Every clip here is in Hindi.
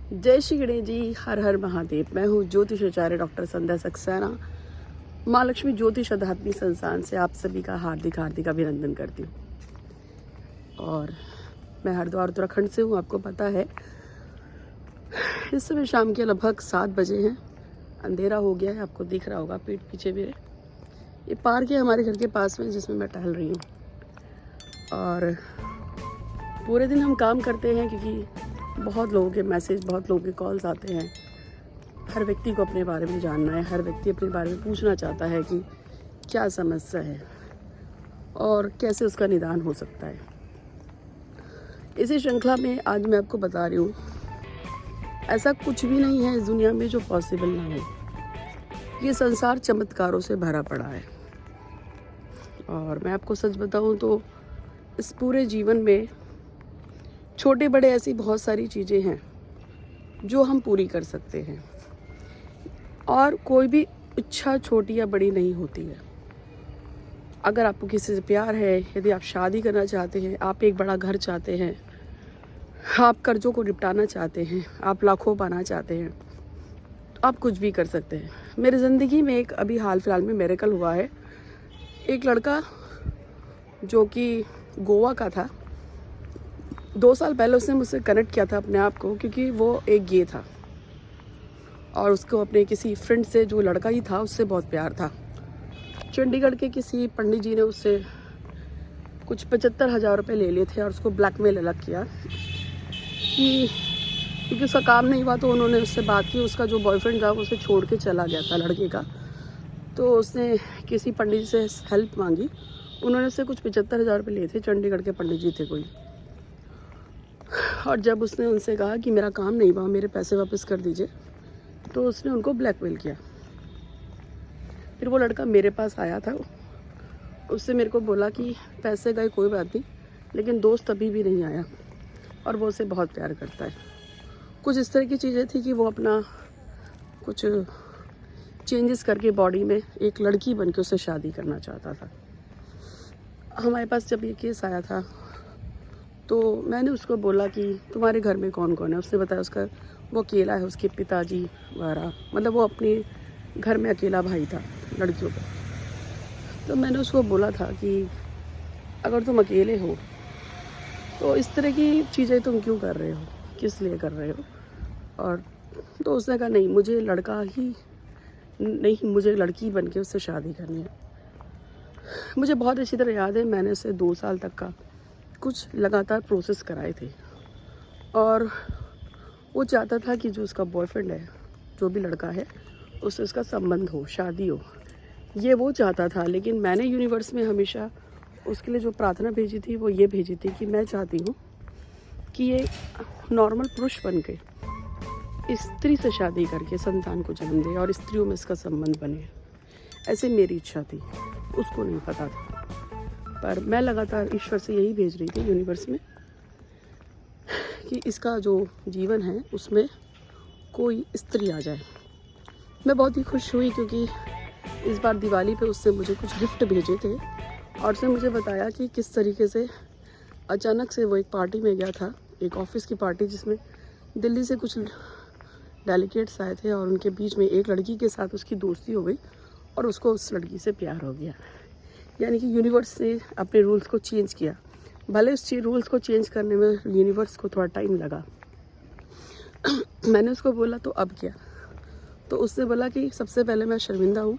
जय श्री गणेश जी, हर हर महादेव। मैं हूँ ज्योतिष आचार्य डॉक्टर संध्या सक्सेना, माँ लक्ष्मी ज्योतिष अध्यात्मिक संस्थान से आप सभी का हार्दिक हार्दिक अभिनंदन करती हूँ। और मैं हरिद्वार उत्तराखंड से हूँ, आपको पता है। इस समय शाम के लगभग 7 बजे हैं, अंधेरा हो गया है। आपको दिख रहा होगा पीठ पीछे मेरे, ये पार्क है हमारे घर के पास में जिसमें मैं टहल रही हूँ। और पूरे दिन हम काम करते हैं क्योंकि बहुत लोगों के मैसेज, बहुत लोगों के कॉल्स आते हैं। हर व्यक्ति को अपने बारे में जानना है, हर व्यक्ति अपने बारे में पूछना चाहता है कि क्या समस्या है और कैसे उसका निदान हो सकता है। इसी श्रृंखला में आज मैं आपको बता रही हूँ, ऐसा कुछ भी नहीं है इस दुनिया में जो पॉसिबल ना हो। ये संसार चमत्कारों से भरा पड़ा है। और मैं आपको सच बताऊँ तो इस पूरे जीवन में छोटे बड़े ऐसी बहुत सारी चीज़ें हैं जो हम पूरी कर सकते हैं। और कोई भी इच्छा छोटी या बड़ी नहीं होती है। अगर आपको किसी से प्यार है, यदि आप शादी करना चाहते हैं, आप एक बड़ा घर चाहते हैं, आप कर्जों को निपटाना चाहते हैं, आप लाखों पाना चाहते हैं, तो आप कुछ भी कर सकते हैं। मेरी ज़िंदगी में एक अभी हाल फिलहाल में मिरेकल हुआ है। एक लड़का जो कि गोवा का था, 2 साल पहले उसने मुझसे कनेक्ट किया था अपने आप को, क्योंकि वो एक गे था और उसको अपने किसी फ्रेंड से, जो लड़का ही था, उससे बहुत प्यार था। चंडीगढ़ के किसी पंडित जी ने उससे कुछ 75,000 रुपये ले लिए थे और उसको ब्लैकमेल अलग किया कि क्योंकि उसका काम नहीं हुआ तो उन्होंने उससे बात की। उसका जो बॉयफ्रेंड था वो उसे छोड़ के चला गया था लड़के का, तो उसने किसी पंडित से हेल्प मांगी। उन्होंने उससे कुछ 75,000 रुपये लिए थे, चंडीगढ़ के पंडित जी थे कोई। और जब उसने उनसे कहा कि मेरा काम नहीं हुआ, मेरे पैसे वापस कर दीजिए, तो उसने उनको ब्लैकमेल किया। फिर वो लड़का मेरे पास आया था, उससे मेरे को बोला कि पैसे गए कोई बात नहीं, लेकिन दोस्त अभी भी नहीं आया और वो उसे बहुत प्यार करता है। कुछ इस तरह की चीज़ें थी कि वो अपना कुछ चेंजेस करके बॉडी में एक लड़की बन के उससे शादी करना चाहता था। हमारे पास जब ये केस आया था तो मैंने उसको बोला कि तुम्हारे घर में कौन कौन है। उसने बताया उसका वो अकेला है, उसके पिताजी वगैरह, मतलब वो अपने घर में अकेला भाई था लड़कियों का। तो मैंने उसको बोला था कि अगर तुम अकेले हो तो इस तरह की चीज़ें तुम क्यों कर रहे हो, किस लिए कर रहे हो। और तो उसने कहा नहीं, मुझे लड़का ही नहीं, मुझे लड़की बन के उससे शादी करनी है। मुझे बहुत अच्छी तरह याद है, मैंने उससे 2 साल तक का कुछ लगातार प्रोसेस कराए थे। और वो चाहता था कि जो उसका बॉयफ्रेंड है, जो भी लड़का है, उससे उसका संबंध हो, शादी हो, ये वो चाहता था। लेकिन मैंने यूनिवर्स में हमेशा उसके लिए जो प्रार्थना भेजी थी वो ये भेजी थी कि मैं चाहती हूँ कि ये नॉर्मल पुरुष बन के स्त्री से शादी करके संतान को जन्म दे और स्त्रियों में इसका संबंध बने। ऐसे मेरी इच्छा थी, उसको नहीं पता था। पर मैं लगातार ईश्वर से यही भेज रही थी यूनिवर्स में कि इसका जो जीवन है उसमें कोई स्त्री आ जाए। मैं बहुत ही खुश हुई क्योंकि इस बार दिवाली पे उससे मुझे कुछ गिफ्ट भेजे थे और उसने मुझे बताया कि किस तरीके से अचानक से वो एक पार्टी में गया था, एक ऑफिस की पार्टी जिसमें दिल्ली से कुछ डेलीगेट्स आए थे और उनके बीच में एक लड़की के साथ उसकी दोस्ती हो गई और उसको उस लड़की से प्यार हो गया। यानी कि यूनिवर्स ने अपने रूल्स को चेंज किया। भले उस रूल्स को चेंज करने में यूनिवर्स को थोड़ा टाइम लगा। मैंने उसको बोला तो अब क्या, तो उसने बोला कि सबसे पहले मैं शर्मिंदा हूँ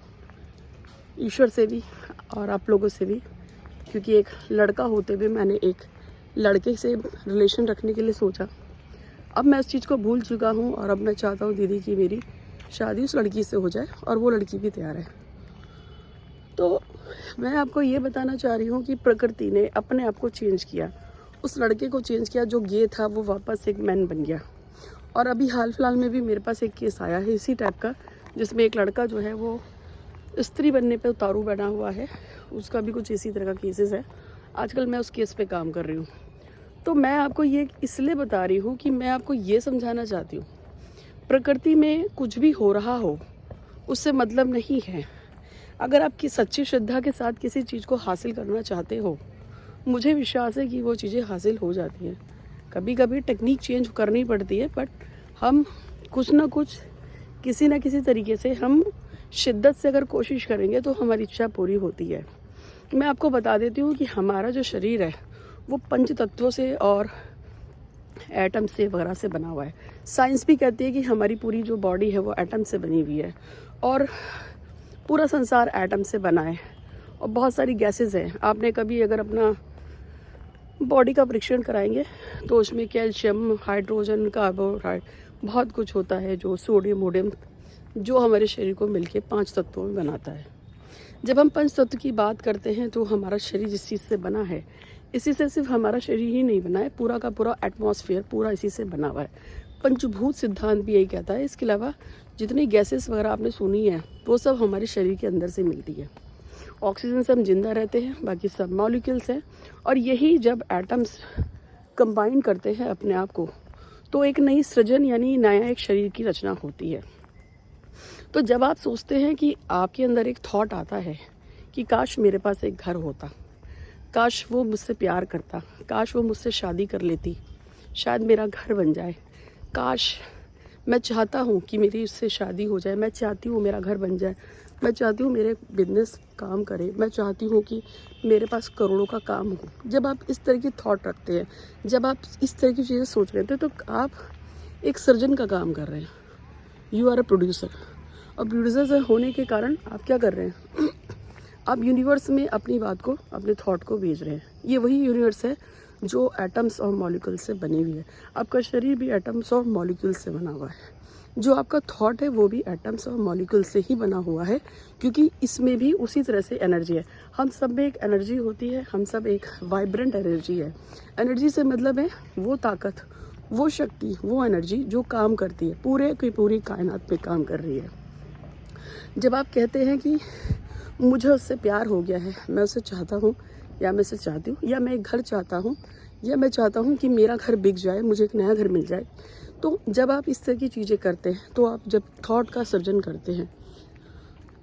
ईश्वर से भी और आप लोगों से भी, क्योंकि एक लड़का होते हुए मैंने एक लड़के से रिलेशन रखने के लिए सोचा। अब मैं उस चीज़ को भूल चुका हूँ और अब मैं चाहता हूँ दीदी कि मेरी शादी उस लड़की से हो जाए और वो लड़की भी तैयार है। तो मैं आपको ये बताना चाह रही हूँ कि प्रकृति ने अपने आप को चेंज किया, उस लड़के को चेंज किया। जो गे था वो वापस एक मैन बन गया। और अभी हाल फिलहाल में भी मेरे पास एक केस आया है इसी टाइप का, जिसमें एक लड़का जो है वो स्त्री बनने पे उतारू बना हुआ है। उसका भी कुछ इसी तरह का केसेस है। आजकल मैं उस केस पे काम कर रही हूँ। तो मैं आपको ये इसलिए बता रही हूँ कि मैं आपको ये समझाना चाहती हूँ, प्रकृति में कुछ भी हो रहा हो उससे मतलब नहीं है। अगर आपकी सच्ची श्रद्धा के साथ किसी चीज़ को हासिल करना चाहते हो, मुझे विश्वास है कि वो चीज़ें हासिल हो जाती हैं। कभी कभी टेक्निक चेंज करनी पड़ती है, बट हम कुछ ना कुछ किसी न किसी तरीके से हम शिद्दत से अगर कोशिश करेंगे तो हमारी इच्छा पूरी होती है। मैं आपको बता देती हूँ कि हमारा जो शरीर है वो पंच तत्वों से और एटम से वगैरह से बना हुआ है। साइंस भी कहती है कि हमारी पूरी जो बॉडी है वो एटम से बनी हुई है और पूरा संसार एटम से बना है और बहुत सारी गैसेस हैं। आपने कभी अगर अपना बॉडी का परीक्षण कराएंगे तो उसमें कैल्शियम, हाइड्रोजन, कार्बोहाइड्रेट बहुत कुछ होता है जो सोडियम वोडियम जो हमारे शरीर को मिलके 5 तत्वों में बनाता है। जब हम पंच तत्व की बात करते हैं तो हमारा शरीर जिस चीज़ से बना है, इसी से सिर्फ हमारा शरीर ही नहीं बना है, पूरा का पूरा एटमॉस्फेयर पूरा इसी से बना हुआ है। पंचभूत सिद्धांत भी यही कहता है। इसके अलावा जितनी गैसेस वगैरह आपने सुनी है वो सब हमारे शरीर के अंदर से मिलती है। ऑक्सीजन से हम जिंदा रहते हैं, बाकी सब मॉलिक्यूल्स हैं। और यही जब एटम्स कंबाइन करते हैं अपने आप को तो एक नई सृजन यानी नया एक शरीर की रचना होती है। तो जब आप सोचते हैं कि आपके अंदर एक थॉट आता है कि काश मेरे पास एक घर होता, काश वो मुझसे प्यार करता, काश वो मुझसे शादी कर लेती, शायद मेरा घर बन जाए, काश मैं चाहता हूँ कि मेरी उससे शादी हो जाए, मैं चाहती हूँ मेरा घर बन जाए, मैं चाहती हूँ मेरे बिजनेस काम करे, मैं चाहती हूँ कि मेरे पास करोड़ों का काम हो। जब आप इस तरह की थॉट रखते हैं, जब आप इस तरह की चीज़ें सोच रहे थे तो आप एक सर्जन का काम कर रहे हैं। You are a producer. और प्रोड्यूसर होने के कारण आप क्या कर रहे हैं आप यूनिवर्स में अपनी बात को, अपने थॉट को भेज रहे हैं। ये वही यूनिवर्स है जो एटम्स और मॉलिक्यूल्स से बनी हुई है। आपका शरीर भी एटम्स और मॉलिक्यूल्स से बना हुआ है। जो आपका थॉट है वो भी एटम्स और मॉलिक्यूल से ही बना हुआ है, क्योंकि इसमें भी उसी तरह से एनर्जी है। हम सब में एक एनर्जी होती है, हम सब एक वाइब्रेंट एनर्जी है। एनर्जी से मतलब है वो ताकत, वो शक्ति, वो एनर्जी जो काम करती है, पूरे की पूरी कायनात में काम कर रही है। जब आप कहते हैं कि मुझे उससे प्यार हो गया है, मैं उसे चाहता हूँ या मैं उसे चाहती हूँ, या मैं एक घर चाहता हूँ, या मैं चाहता हूँ कि मेरा घर बिक जाए, मुझे एक नया घर मिल जाए, तो जब आप इस तरह की चीज़ें करते हैं तो आप जब थॉट का सर्जन करते हैं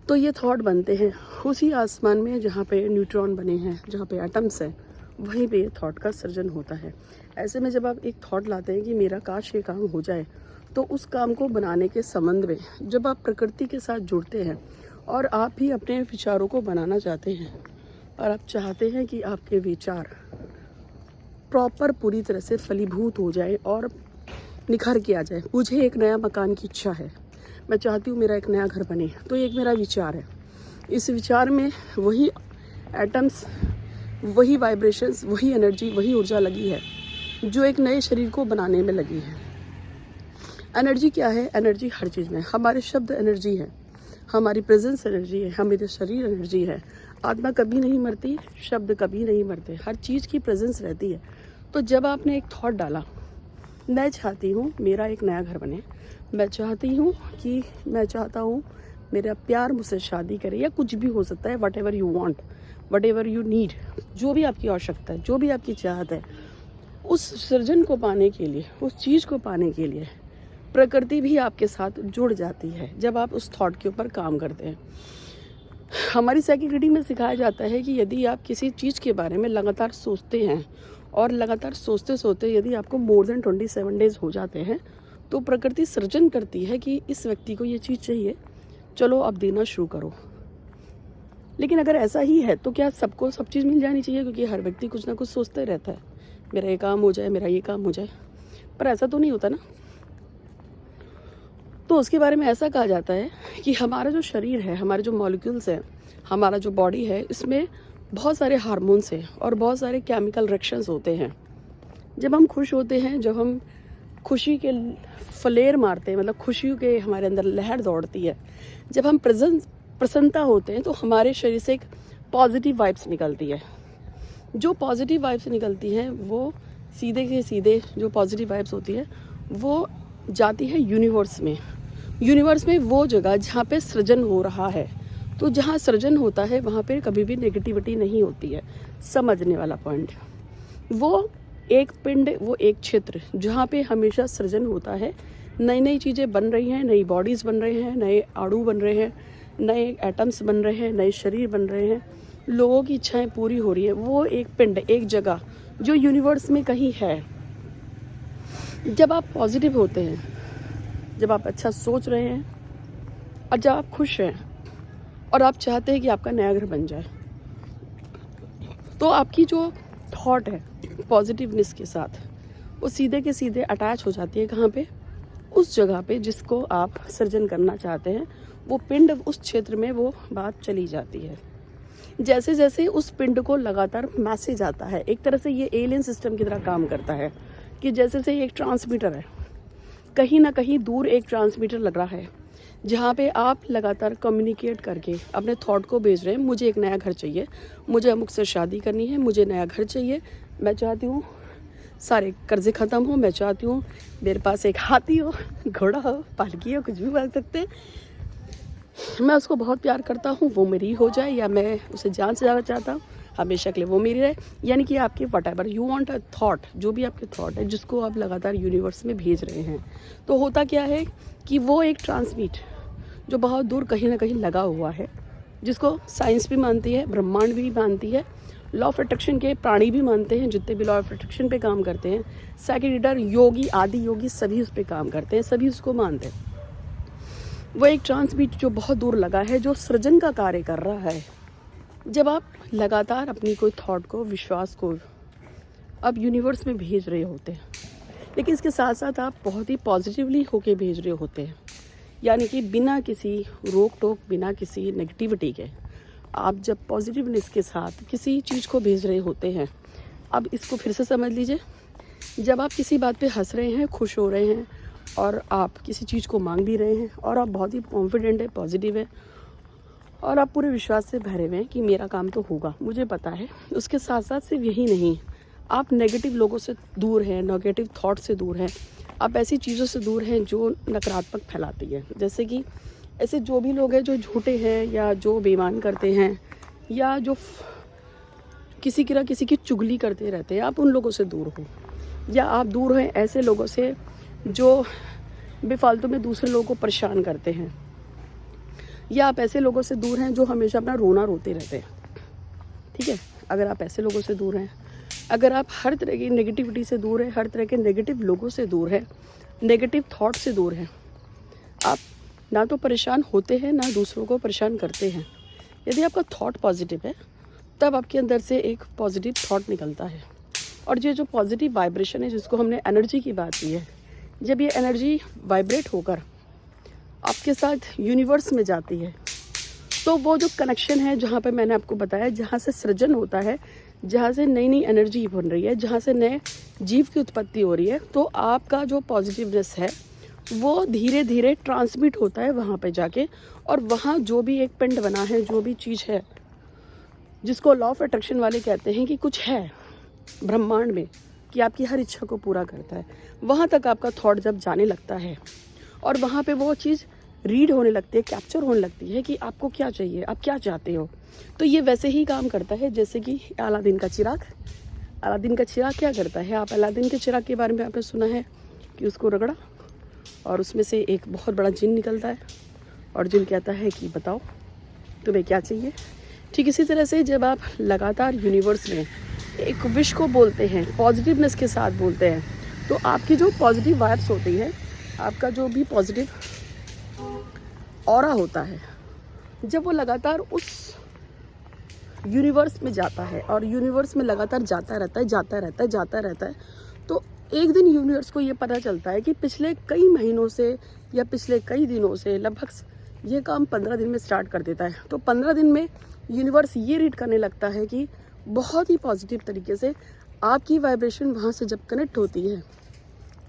तो ये थॉट बनते हैं उसी आसमान में जहाँ पे न्यूट्रॉन बने हैं, जहाँ पे एटम्स हैं, वहीं पे ये थॉट का सर्जन होता है। ऐसे में जब आप एक थॉट लाते हैं कि मेरा काश ये काम हो जाए, तो उस काम को बनाने के संबंध में जब आप प्रकृति के साथ जुड़ते हैं और आप भी अपने विचारों को बनाना चाहते हैं और आप चाहते हैं कि आपके विचार प्रॉपर पूरी तरह से फलीभूत हो जाए और निखर के आ जाए। मुझे एक नया मकान की इच्छा है, मैं चाहती हूँ मेरा एक नया घर बने, तो एक मेरा विचार है। इस विचार में वही एटम्स, वही वाइब्रेशंस, वही एनर्जी, वही ऊर्जा लगी है जो एक नए शरीर को बनाने में लगी है। एनर्जी क्या है? एनर्जी हर चीज़ में। हमारे शब्द एनर्जी है, हमारी प्रेजेंस एनर्जी है, हमारे शरीर एनर्जी है। आत्मा कभी नहीं मरती, शब्द कभी नहीं मरते, हर चीज़ की प्रेजेंस रहती है। तो जब आपने एक थॉट डाला, मैं चाहती हूँ मेरा एक नया घर बने, मैं चाहती हूँ कि मैं चाहता हूँ मेरा प्यार मुझसे शादी करे, या कुछ भी हो सकता है, what ever you want, what ever you need, जो भी आपकी आवश्यकता है, जो भी आपकी चाहत है, उस सृजन को पाने के लिए, उस चीज़ को पाने के लिए प्रकृति भी आपके साथ जुड़ जाती है जब आप उस थॉट के ऊपर काम करते हैं। हमारी साइकिक रीडिंग में सिखाया जाता है कि यदि आप किसी चीज़ के बारे में लगातार सोचते हैं और लगातार सोचते सोचते यदि आपको मोर देन 27 डेज हो जाते हैं, तो प्रकृति सृजन करती है कि इस व्यक्ति को ये चीज़ चाहिए, चलो अब देना शुरू करो। लेकिन अगर ऐसा ही है तो क्या सबको सब चीज़ मिल जानी चाहिए? क्योंकि हर व्यक्ति कुछ ना कुछ सोचते रहता है, मेरा ये काम हो जाए, मेरा ये काम हो जाए, पर ऐसा तो नहीं होता ना। तो उसके बारे में ऐसा कहा जाता है कि हमारा जो शरीर है, हमारे जो मॉलिक्यूल्स हैं, हमारा जो बॉडी है, इसमें बहुत सारे हार्मोन्स हैं और बहुत सारे केमिकल रिएक्शंस होते हैं। जब हम खुश होते हैं, जब हम खुशी के फ्लेयर मारते हैं, मतलब खुशी के हमारे अंदर लहर दौड़ती है, जब हम प्रसन्नता होते हैं, तो हमारे शरीर से एक पॉजिटिव वाइब्स निकलती है। जो पॉजिटिव वाइब्स निकलती हैं वो सीधे के सीधे जो पॉजिटिव वाइब्स होती है वो जाती है यूनिवर्स में। यूनिवर्स में वो जगह जहाँ पे सृजन हो रहा है। तो जहाँ सृजन होता है वहाँ पे कभी भी नेगेटिविटी नहीं होती है। समझने वाला पॉइंट, वो एक पिंड, वो एक क्षेत्र जहाँ पे हमेशा सृजन होता है, नई नई चीज़ें बन रही हैं, नई बॉडीज़ बन रहे हैं, नए अणु बन रहे हैं, नए एटम्स बन रहे हैं, नए शरीर बन रहे हैं, लोगों की इच्छाएं पूरी हो रही है। वो एक पिंड, एक जगह जो यूनिवर्स में कहीं है। जब आप पॉजिटिव होते हैं, जब आप अच्छा सोच रहे हैं और जब आप खुश हैं और आप चाहते हैं कि आपका नया घर बन जाए, तो आपकी जो थॉट है पॉजिटिवनेस के साथ, वो सीधे के सीधे अटैच हो जाती है कहाँ पे, उस जगह पे जिसको आप सृजन करना चाहते हैं। वो पिंड उस क्षेत्र में वो बात चली जाती है। जैसे जैसे उस पिंड को लगातार मैसेज आता है, एक तरह से ये एलियन सिस्टम की तरह काम करता है कि जैसे से एक ट्रांसमीटर है, कहीं ना कहीं दूर एक ट्रांसमीटर लग रहा है जहाँ पे आप लगातार कम्युनिकेट करके अपने थॉट को भेज रहे हैं। मुझे एक नया घर चाहिए, मुझे अमुक से शादी करनी है, मुझे नया घर चाहिए, मैं चाहती हूँ सारे कर्जे ख़त्म हो, मैं चाहती हूँ मेरे पास एक हाथी हो, घोड़ा हो, पालकी हो, कुछ भी बोल सकते हैं, मैं उसको बहुत प्यार करता हूँ, वो मेरी हो जाए, या मैं उसे जान से ज़्यादा चाहता हूँ, हमेशा के लिए वो मेरी रहे। यानी कि आपके what ever you want a thought, जो भी आपके थॉट है जिसको आप लगातार यूनिवर्स में भेज रहे हैं, तो होता क्या है कि वो एक ट्रांसमिट जो बहुत दूर कहीं ना कहीं लगा हुआ है, जिसको साइंस भी मानती है, ब्रह्मांड भी मानती है, लॉ ऑफ अट्रैक्शन के प्राणी भी मानते हैं, जितने भी लॉ ऑफ अट्रैक्शन पे काम करते हैं, साइकिक रीडर, योगी, आदि योगी, सभी उस पर काम करते हैं, सभी उसको मानते हैं। वो एक ट्रांसमिट जो बहुत दूर लगा है, जो सृजन का कार्य कर रहा है। जब आप लगातार अपनी कोई थॉट को, विश्वास को अब यूनिवर्स में भेज रहे होते हैं, लेकिन इसके साथ साथ आप बहुत ही पॉजिटिवली होके भेज रहे होते हैं, यानी कि बिना किसी रोक टोक, बिना किसी नेगेटिविटी के आप जब पॉजिटिवनेस के साथ किसी चीज़ को भेज रहे होते हैं। अब इसको फिर से समझ लीजिए, जब आप किसी बात पे हंस रहे हैं, खुश हो रहे हैं और आप किसी चीज़ को मांग भी रहे हैं और आप बहुत ही कॉन्फिडेंट है, पॉजिटिव है और आप पूरे विश्वास से भरे हुए हैं कि मेरा काम तो होगा, मुझे पता है। उसके साथ साथ सिर्फ यही नहीं, आप नेगेटिव लोगों से दूर हैं, नेगेटिव थॉट से दूर हैं, आप ऐसी चीज़ों से दूर हैं जो नकारात्मक फैलाती है। जैसे कि ऐसे जो भी लोग हैं जो झूठे हैं या जो बेईमान करते हैं या जो किसी की चुगली करते रहते हैं, आप उन लोगों से दूर हो, या आप दूर हैं ऐसे लोगों से जो बेफालतू में दूसरे लोगों को परेशान करते हैं, या आप ऐसे लोगों से दूर हैं जो हमेशा अपना रोना रोते रहते हैं। ठीक है, अगर आप ऐसे लोगों से दूर हैं, अगर आप हर तरह की नेगेटिविटी से दूर हैं, हर तरह के नेगेटिव लोगों से दूर हैं, नेगेटिव थॉट से दूर हैं, आप ना तो परेशान होते हैं ना दूसरों को परेशान करते हैं। यदि आपका थॉट पॉजिटिव है तब आपके अंदर से एक पॉजिटिव थॉट निकलता है, और ये जो पॉजिटिव वाइब्रेशन है जिसको हमने एनर्जी की बात की है, जब ये एनर्जी वाइब्रेट होकर आपके साथ यूनिवर्स में जाती है, तो वो जो कनेक्शन है जहाँ पे मैंने आपको बताया, जहाँ से सृजन होता है, जहाँ से नई नई एनर्जी बन रही है, जहाँ से नए जीव की उत्पत्ति हो रही है, तो आपका जो पॉजिटिवनेस है वो धीरे धीरे ट्रांसमिट होता है वहाँ पे जाके, और वहाँ जो भी एक पिंड बना है, जो भी चीज़ है जिसको लॉ ऑफ अट्रैक्शन वाले कहते हैं कि कुछ है ब्रह्मांड में कि आपकी हर इच्छा को पूरा करता है, वहाँ तक आपका थॉट जब जाने लगता है और वहाँ पे वो चीज़ रीड होने लगती है, कैप्चर होने लगती है कि आपको क्या चाहिए, आप क्या चाहते हो, तो ये वैसे ही काम करता है जैसे कि अलादीन का चिराग। अलादीन का चिराग क्या करता है, आप अलादीन के चिराग के बारे में आपने सुना है कि उसको रगड़ा और उसमें से एक बहुत बड़ा जिन निकलता है, और जिन कहता है कि बताओ तुम्हें क्या चाहिए। ठीक इसी तरह से जब आप लगातार यूनिवर्स में एक विश को बोलते हैं, पॉजिटिवनेस के साथ बोलते हैं, तो आपकी जो पॉजिटिव वाइब्स होती है, आपका जो भी पॉजिटिव ऑरा होता है, जब वो लगातार उस यूनिवर्स में जाता है और यूनिवर्स में लगातार जाता रहता है, तो एक दिन यूनिवर्स को ये पता चलता है कि पिछले कई महीनों से या पिछले कई दिनों से, लगभग ये काम 15 दिन में स्टार्ट कर देता है, तो 15 दिन में यूनिवर्स ये रीड करने लगता है कि बहुत ही पॉजिटिव तरीके से आपकी वाइब्रेशन वहाँ से जब कनेक्ट होती है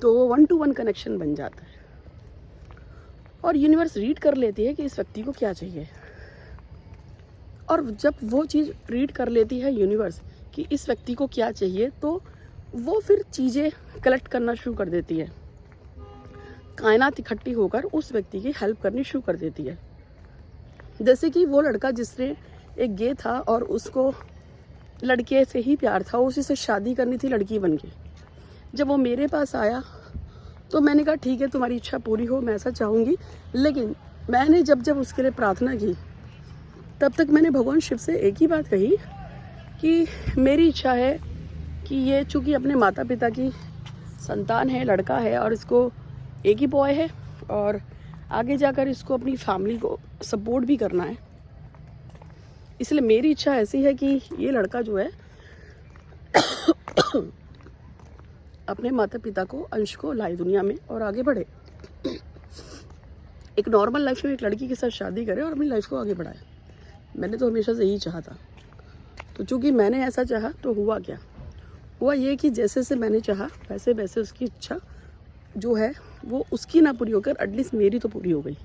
तो वो 1-to-1 कनेक्शन बन जाता है, और यूनिवर्स रीड कर लेती है कि इस व्यक्ति को क्या चाहिए। और जब वो चीज़ रीड कर लेती है यूनिवर्स कि इस व्यक्ति को क्या चाहिए, तो वो फिर चीज़ें कलेक्ट करना शुरू कर देती है, कायनात इकट्ठी होकर उस व्यक्ति की हेल्प करनी शुरू कर देती है। जैसे कि वो लड़का जिसने एक गे था और उसको लड़के से ही प्यार था, उसी से शादी करनी थी लड़की बन के। जब वो मेरे पास आया तो मैंने कहा ठीक है, तुम्हारी इच्छा पूरी हो, मैं ऐसा चाहूँगी, लेकिन मैंने जब उसके लिए प्रार्थना की तब तक मैंने भगवान शिव से एक ही बात कही कि मेरी इच्छा है कि ये चूँकि अपने माता पिता की संतान है, लड़का है, और इसको एक ही बॉय है और आगे जाकर इसको अपनी फैमिली को सपोर्ट भी करना है। इसलिए मेरी इच्छा ऐसी है कि ये लड़का जो है अपने माता पिता को, अंश को लाए दुनिया में और आगे बढ़े, एक नॉर्मल लाइफ में एक लड़की के साथ शादी करे और अपनी लाइफ को आगे बढ़ाए। मैंने तो हमेशा से यही चाहा था। तो चूंकि मैंने ऐसा चाहा तो हुआ क्या, हुआ ये कि जैसे से मैंने चाहा वैसे वैसे उसकी इच्छा जो है वो उसकी ना पूरी होकर एटलीस्ट मेरी तो पूरी हो गई।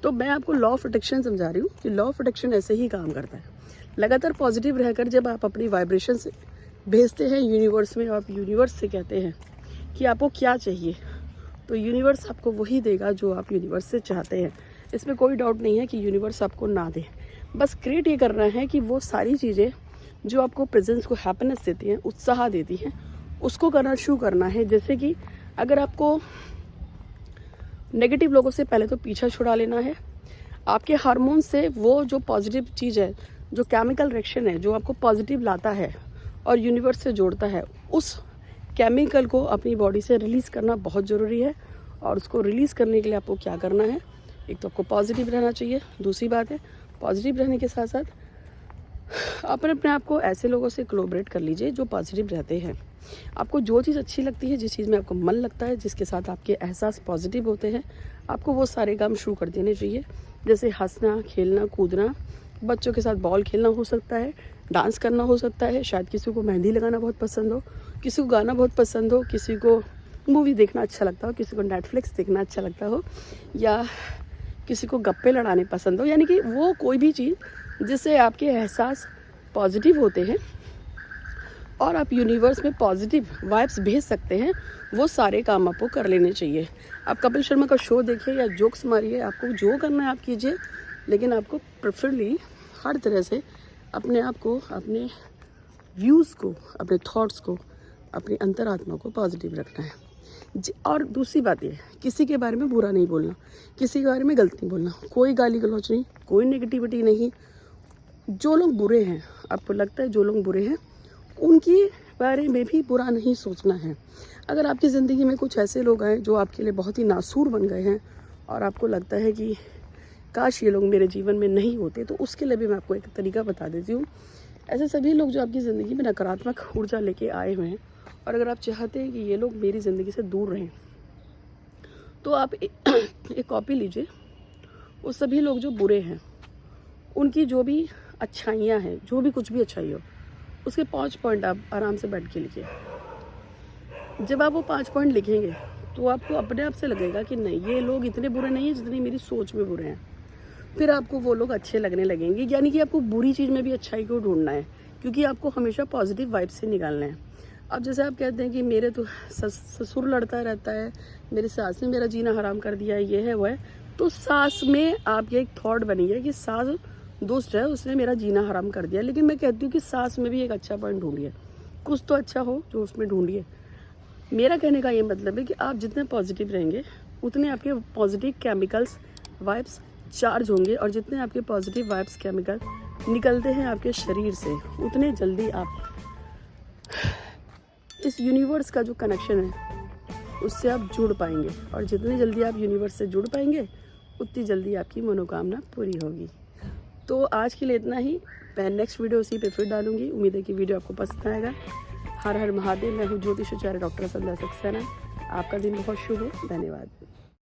तो मैं आपको लॉ ऑफ अट्रैक्शन समझा रही हूँ कि लॉ ऑफ अट्रैक्शन ऐसे ही काम करता है। लगातार पॉजिटिव रहकर जब आप अपनी वाइब्रेशन से भेजते हैं यूनिवर्स में, और आप यूनिवर्स से कहते हैं कि आपको क्या चाहिए, तो यूनिवर्स आपको वही देगा जो आप यूनिवर्स से चाहते हैं। इसमें कोई डाउट नहीं है कि यूनिवर्स आपको ना दे। बस क्रिएट ये करना है कि वो सारी चीज़ें जो आपको प्रेजेंस को हैप्पीनेस देती हैं, उत्साह देती हैं, उसको करना शुरू करना है। जैसे कि अगर आपको नेगेटिव लोगों से पहले तो पीछा छुड़ा लेना है। आपके हार्मोन से वो जो पॉजिटिव चीज़ है, जो केमिकल रिएक्शन है जो आपको पॉजिटिव लाता है और यूनिवर्स से जोड़ता है, उस केमिकल को अपनी बॉडी से रिलीज़ करना बहुत ज़रूरी है। और उसको रिलीज़ करने के लिए आपको क्या करना है, एक तो आपको पॉजिटिव रहना चाहिए। दूसरी बात है, पॉजिटिव रहने के साथ साथ अपने आप को ऐसे लोगों से कोलैबोरेट कर लीजिए जो पॉजिटिव रहते हैं। आपको जो चीज़ अच्छी लगती है, जिस चीज़ में आपको मन लगता है, जिसके साथ आपके एहसास पॉजिटिव होते हैं, आपको वो सारे काम शुरू कर देने चाहिए। जैसे हंसना, खेलना, कूदना, बच्चों के साथ बॉल खेलना हो सकता है, डांस करना हो सकता है, शायद किसी को मेहंदी लगाना बहुत पसंद हो, किसी को गाना बहुत पसंद हो, किसी को मूवी देखना अच्छा लगता हो, किसी को नेटफ्लिक्स देखना अच्छा लगता हो, या किसी को गप्पे लड़ाने पसंद हो। यानी कि वो कोई भी चीज़ जिससे आपके एहसास पॉजिटिव होते हैं और आप यूनिवर्स में पॉजिटिव वाइब्स भेज सकते हैं, वो सारे काम आपको कर लेने चाहिए। आप कपिल शर्मा का शो देखिए या जोक्स मारिए, आपको जो करना है आप कीजिए, लेकिन आपको प्रेफरली हर तरह से अपने आप को, अपने व्यूज़ को, अपने थॉट्स को, अपनी अंतरात्मा को पॉजिटिव रखना है। और दूसरी बात ये, किसी के बारे में बुरा नहीं बोलना, किसी के बारे में गलत नहीं बोलना, कोई गाली गलौज नहीं, कोई नेगेटिविटी नहीं। जो लोग बुरे हैं, आपको लगता है जो लोग बुरे हैं, उनके बारे में भी बुरा नहीं सोचना है। अगर आपकी ज़िंदगी में कुछ ऐसे लोग आए जो आपके लिए बहुत ही नासूर बन गए हैं और आपको लगता है कि काश ये लोग मेरे जीवन में नहीं होते, तो उसके लिए भी मैं आपको एक तरीका बता देती हूँ। ऐसे सभी लोग जो आपकी ज़िंदगी में नकारात्मक ऊर्जा लेके आए हुए हैं, और अगर आप चाहते हैं कि ये लोग मेरी ज़िंदगी से दूर रहें, तो आप एक कॉपी लीजिए। वो सभी लोग जो बुरे हैं, उनकी जो भी अच्छाइयाँ हैं, जो भी कुछ भी अच्छाई हो, उसके 5 पॉइंट आप आराम से बैठ के लिखिए। जब आप वो 5 पॉइंट लिखेंगे तो आपको अपने आप से लगेगा कि नहीं, ये लोग इतने बुरे नहीं हैं जितने मेरी सोच में बुरे हैं। फिर आपको वो लोग अच्छे लगने लगेंगे। यानी कि आपको बुरी चीज़ में भी अच्छाई को ढूंढना है, क्योंकि आपको हमेशा पॉजिटिव वाइब से निकालना है। अब जैसे आप कहते हैं कि मेरे तो ससुर लड़ता रहता है, मेरी सास ने मेरा जीना हराम कर दिया है, ये है वो है, तो सास में आपके एक थॉट बनी है कि सास दुष्ट है, उसने मेरा जीना हराम कर दिया। लेकिन मैं कहती हूँ कि सास में भी एक अच्छा पॉइंट ढूंढिए, कुछ तो अच्छा हो जो उसमें ढूंढिए। मेरा कहने का ये मतलब है कि आप जितने पॉजिटिव रहेंगे उतने आपके पॉजिटिव केमिकल्स, वाइब्स चार्ज होंगे, और जितने आपके पॉजिटिव वाइब्स, केमिकल निकलते हैं आपके शरीर से, उतने जल्दी आप इस यूनिवर्स का जो कनेक्शन है उससे आप जुड़ पाएंगे। और जितनी जल्दी आप यूनिवर्स से जुड़ पाएंगे, उतनी जल्दी आपकी मनोकामना पूरी होगी। तो आज के लिए इतना ही। मैं नेक्स्ट वीडियो उसी पे फिर डालूंगी। उम्मीद है कि वीडियो आपको पसंद आएगा। हर हर महादेव। मैं हूँ ज्योतिष आचार्य डॉक्टर संध्या सक्सेना। आपका दिन बहुत शुभ हो। धन्यवाद।